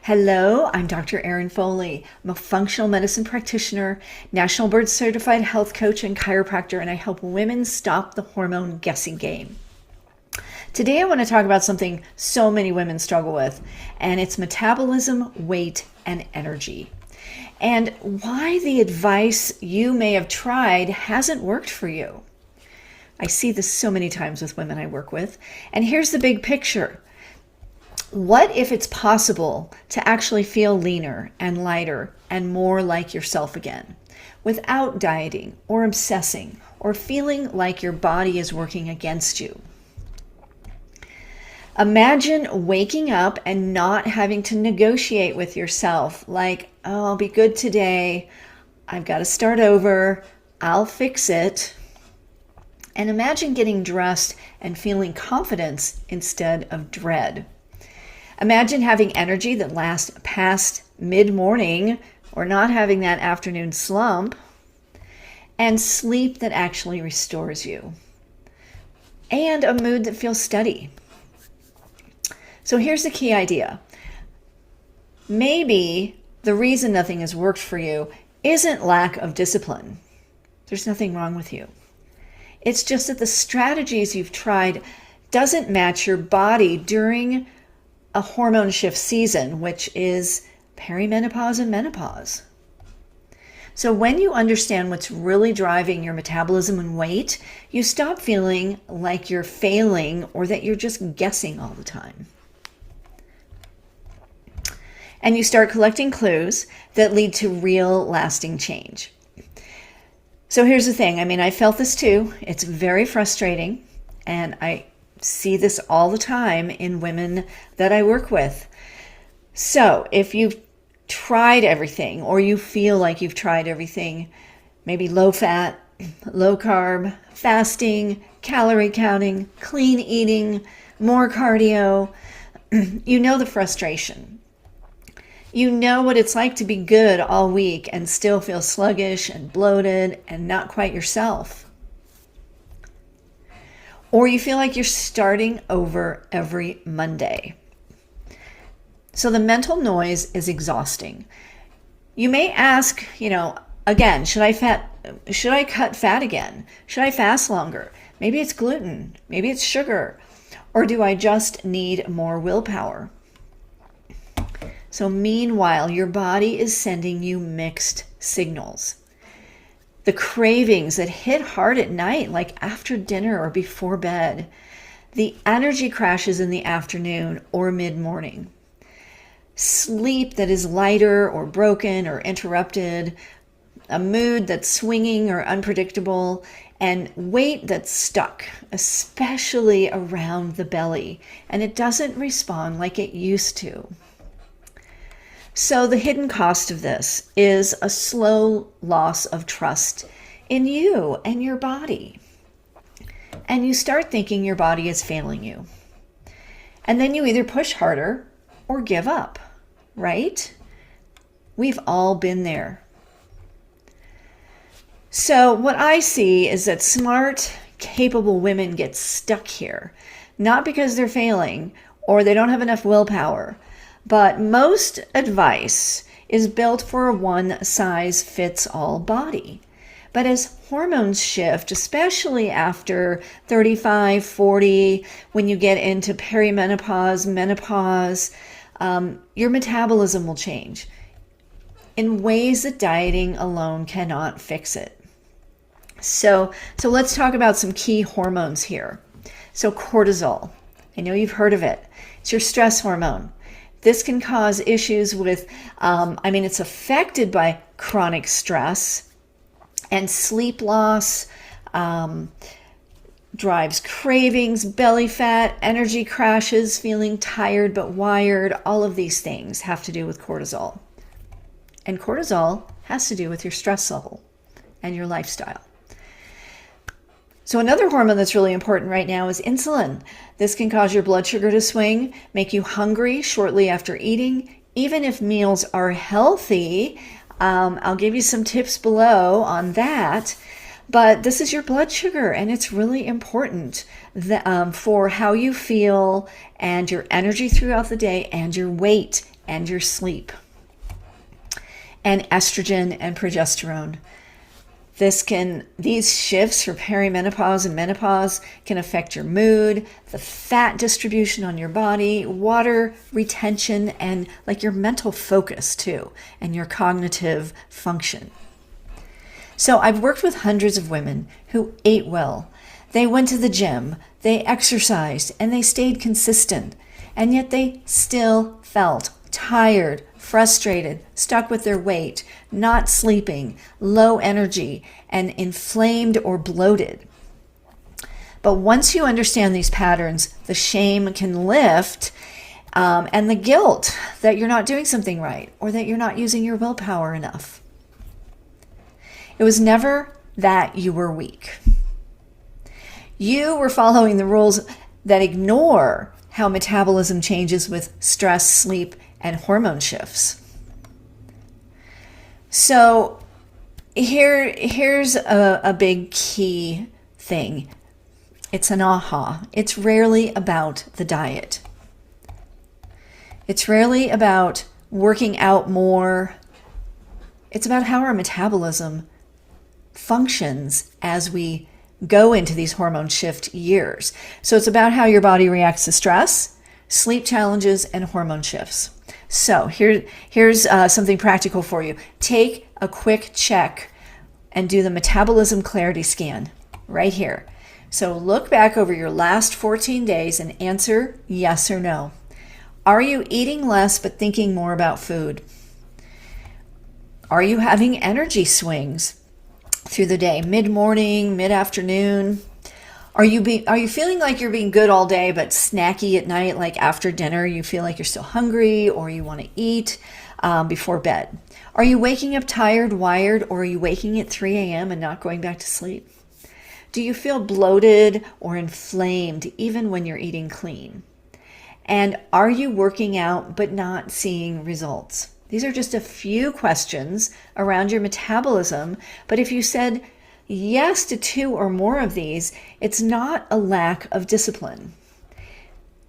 Hello, I'm Dr. Erin Foley. I'm a functional medicine practitioner, national board certified health coach, and chiropractor, and I help women stop the hormone guessing game. Today, I want to talk about something so many women struggle with, and it's metabolism, weight, and energy, and why the advice you may have tried hasn't worked for you. I see this so many times with women I work with, and here's the big picture. What if it's possible to actually feel leaner and lighter and more like yourself again without dieting or obsessing or feeling like your body is working against you? Imagine waking up and not having to negotiate with yourself like, oh, I'll be good today. I've got to start over. I'll fix it. And imagine getting dressed and feeling confidence instead of dread. Imagine having energy that lasts past mid-morning or not having that afternoon slump, and sleep that actually restores you, and a mood that feels steady. So here's the key idea. Maybe the reason nothing has worked for you isn't lack of discipline. There's nothing wrong with you. It's just that the strategies you've tried doesn't match your body during a hormone shift season, which is perimenopause and menopause. So when you understand what's really driving your metabolism and weight, you stop feeling like you're failing or that you're just guessing all the time. And you start collecting clues that lead to real lasting change. So here's the thing. I felt this too. It's very frustrating, and I see this all the time in women that I work with. So if you've tried everything, or you feel like you've tried everything, maybe low fat, low carb, fasting, calorie counting, clean eating, more cardio, you know the frustration. You know what it's like to be good all week and still feel sluggish and bloated and not quite yourself. Or you feel like you're starting over every Monday. So the mental noise is exhausting. You may ask, again, should I cut fat again? Should I fast longer? Maybe it's gluten, maybe it's sugar, or do I just need more willpower? So meanwhile, your body is sending you mixed signals. The cravings that hit hard at night, like after dinner or before bed. The energy crashes in the afternoon or mid-morning. Sleep that is lighter or broken or interrupted. A mood that's swinging or unpredictable. And weight that's stuck, especially around the belly. And it doesn't respond like it used to. So the hidden cost of this is a slow loss of trust in you and your body. And you start thinking your body is failing you. And then you either push harder or give up, right? We've all been there. So what I see is that smart, capable women get stuck here, not because they're failing or they don't have enough willpower, but most advice is built for a one-size-fits-all body. But as hormones shift, especially after 35, 40, when you get into perimenopause, menopause, your metabolism will change in ways that dieting alone cannot fix it. So let's talk about some key hormones here. So cortisol, I know you've heard of it. It's your stress hormone. This can cause issues with, it's affected by chronic stress and sleep loss, drives cravings, belly fat, energy crashes, feeling tired but wired. All of these things have to do with cortisol. And cortisol has to do with your stress level and your lifestyle. So another hormone that's really important right now is insulin. This can cause your blood sugar to swing, make you hungry shortly after eating, even if meals are healthy. I'll give you some tips below on that. But this is your blood sugar, and it's really important for how you feel and your energy throughout the day and your weight and your sleep, and estrogen and progesterone. These shifts for perimenopause and menopause can affect your mood, the fat distribution on your body, water retention, and like your mental focus too, and your cognitive function. So I've worked with hundreds of women who ate well. They went to the gym, they exercised, and they stayed consistent. And yet they still felt tired, frustrated, stuck with their weight, not sleeping, low energy, and inflamed or bloated. But once you understand these patterns, the shame can lift, and the guilt that you're not doing something right or that you're not using your willpower enough. It was never that you were weak. You were following the rules that ignore how metabolism changes with stress, sleep, and hormone shifts. So here's a big key thing. It's an aha. It's rarely about the diet. It's rarely about working out more. It's about how our metabolism functions as we go into these hormone shift years. So it's about how your body reacts to stress, sleep challenges, and hormone shifts. So here's something practical for you. Take a quick check and do the metabolism clarity scan right here. So look back over your last 14 days and answer yes or no. Are you eating less but thinking more about food? Are you having energy swings through the day, mid-morning, mid-afternoon? Are you feeling like you're being good all day but snacky at night, like after dinner you feel like you're still hungry or you want to eat before bed? Are you waking up tired, wired, or are you waking at 3 a.m. and not going back to sleep? Do you feel bloated or inflamed even when you're eating clean? And are you working out but not seeing results? These are just a few questions around your metabolism, but if you said yes to 2 or more of these, it's not a lack of discipline.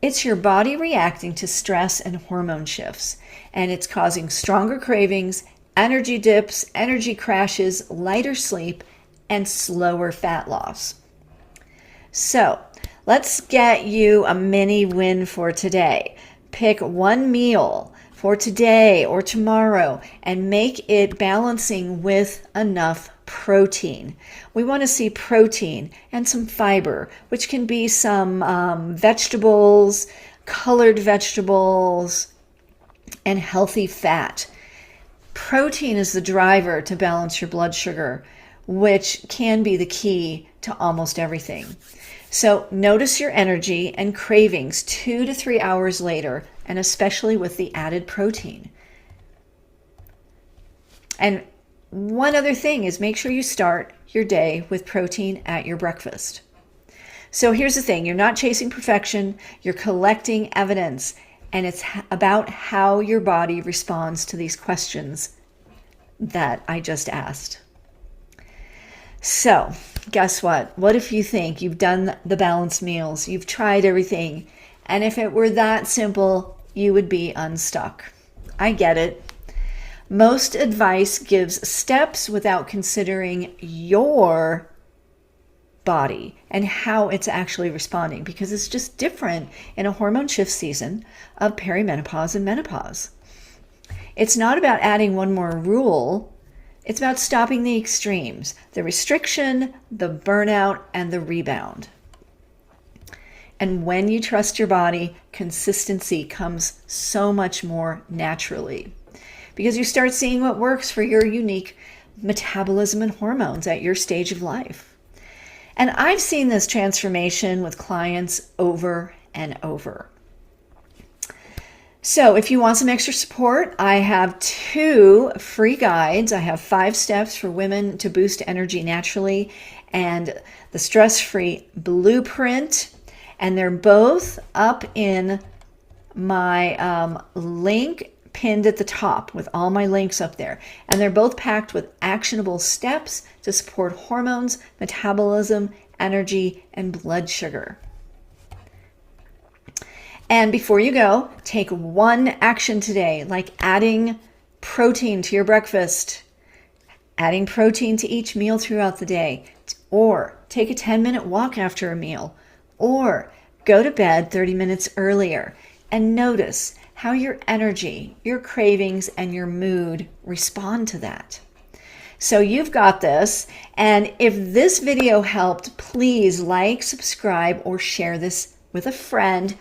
It's your body reacting to stress and hormone shifts, and it's causing stronger cravings, energy dips, energy crashes, lighter sleep, and slower fat loss. So let's get you a mini win for today. Pick one meal for today or tomorrow and make it balancing with enough protein. We want to see protein and some fiber, which can be some vegetables, colored vegetables, and healthy fat. Protein is the driver to balance your blood sugar, which can be the key to almost everything. So notice your energy and cravings 2 to 3 hours later, and especially with the added protein. And one other thing is make sure you start your day with protein at your breakfast. So here's the thing, you're not chasing perfection, you're collecting evidence, and it's about how your body responds to these questions that I just asked. So guess what? What if you think you've done the balanced meals, you've tried everything, and if it were that simple, you would be unstuck? I get it. Most advice gives steps without considering your body and how it's actually responding, because it's just different in a hormone shift season of perimenopause and menopause. It's not about adding one more rule. It's about stopping the extremes, the restriction, the burnout, and the rebound. And when you trust your body, consistency comes so much more naturally, because you start seeing what works for your unique metabolism and hormones at your stage of life. And I've seen this transformation with clients over and over. So if you want some extra support, I have 2 free guides. I have 5 steps for women to boost energy naturally and the stress-free blueprint. And they're both up in my link pinned at the top with all my links up there. And they're both packed with actionable steps to support hormones, metabolism, energy, and blood sugar. And before you go, take one action today, like adding protein to your breakfast, adding protein to each meal throughout the day, or take a 10-minute walk after a meal, or go to bed 30 minutes earlier, and notice how your energy, your cravings, and your mood respond to that. So you've got this, and if this video helped, please like, subscribe, or share this with a friend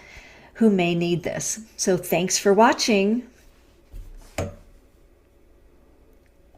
who may need this. So thanks for watching.